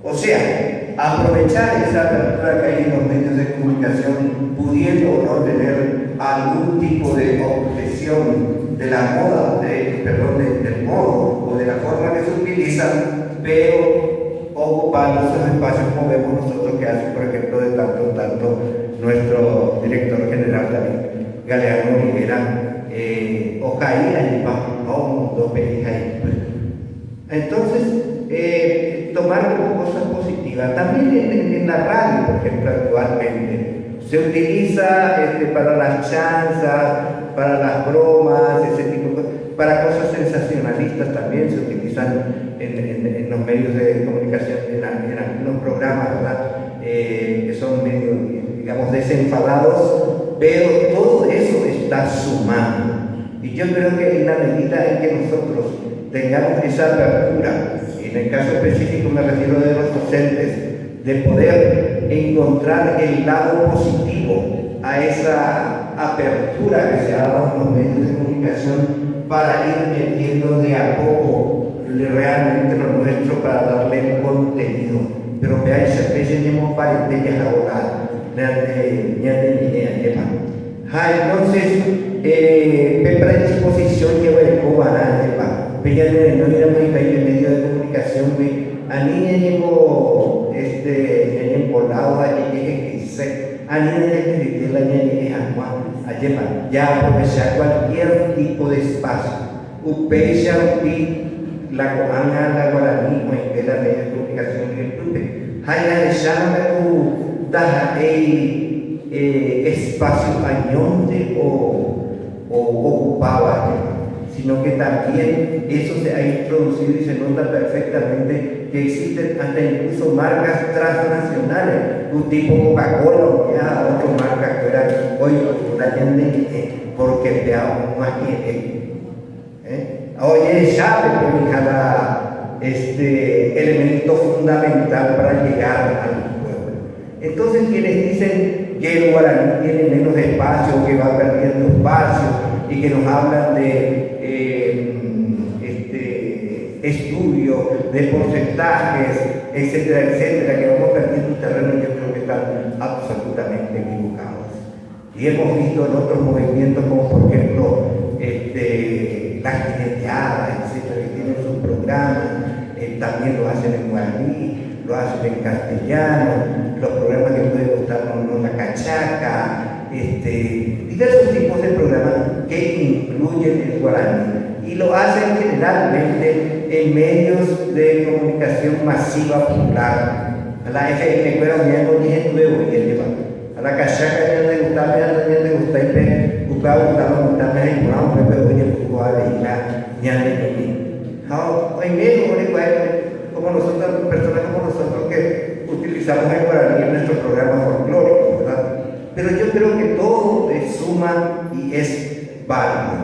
O sea, aprovechar esa apertura que hay en los medios de comunicación, pudiendo o no tener algún tipo de objeción de la moda, del modo o de la forma que se utilizan, pero ocupando esos espacios como vemos nosotros que hace, por ejemplo, de tanto en tanto nuestro director general David Galeano Rivera, Ocaía y Pajón, dos pelijas. Entonces, tomar como cosas positivas. También en la radio, por ejemplo, actualmente, se utiliza para las chanzas, para las bromas, ese tipo de cosas, para cosas sensacionalistas también se utilizan en los medios de comunicación, en algunos programas, ¿verdad? Que son medio, digamos, desenfadados, pero todo eso está sumando. Y yo creo que en la medida en que nosotros tengamos esa apertura, en el caso específico me refiero de los docentes, de poder encontrar el lado positivo a esa apertura que se ha dado en los medios de comunicación para ir metiendo de a poco realmente lo nuestro para darle contenido. Pero veáis, a veces tenemos parentellas ahora, entonces, para disposición lleva el cobana, no éramos en medio de comunicación, a mí me llevo volado a ya aprovechar cualquier tipo de espacio. Upecha, la coana, la guaraní, o en la medio de comunicación en el club. Hay la llama espacio añonte o ocupaba, sino que también eso se ha introducido y se nota perfectamente que existen hasta incluso marcas transnacionales, un tipo Coca-Cola, ya otras marcas que eran hoy porque te hago más que oye, sabe que cada elemento fundamental para llegar al pueblo. Entonces, quienes dicen que el guaraní tiene menos espacio, que va perdiendo espacio y que nos hablan de estudios, de porcentajes, etcétera, etcétera, que vamos perdiendo terreno, yo creo que están absolutamente equivocados. Y hemos visto en otros movimientos, como por ejemplo las jineteadas, etcétera, que tienen sus programas, también lo hacen en guaraní, lo hacen en castellano, los programas que pueden gustarnos, la cachaca, diversos tipos de programas que incluyen el guaraní. Y lo hacen generalmente en medios de comunicación masiva popular. A la FM, pero ya no dije nuevo y el tema. A la cachaca ya le gustaba, y como nosotros, personas como nosotros que utilizamos el guaraní en nuestro programa folclórico, ¿verdad? Pero yo creo que todo es suma y es válido.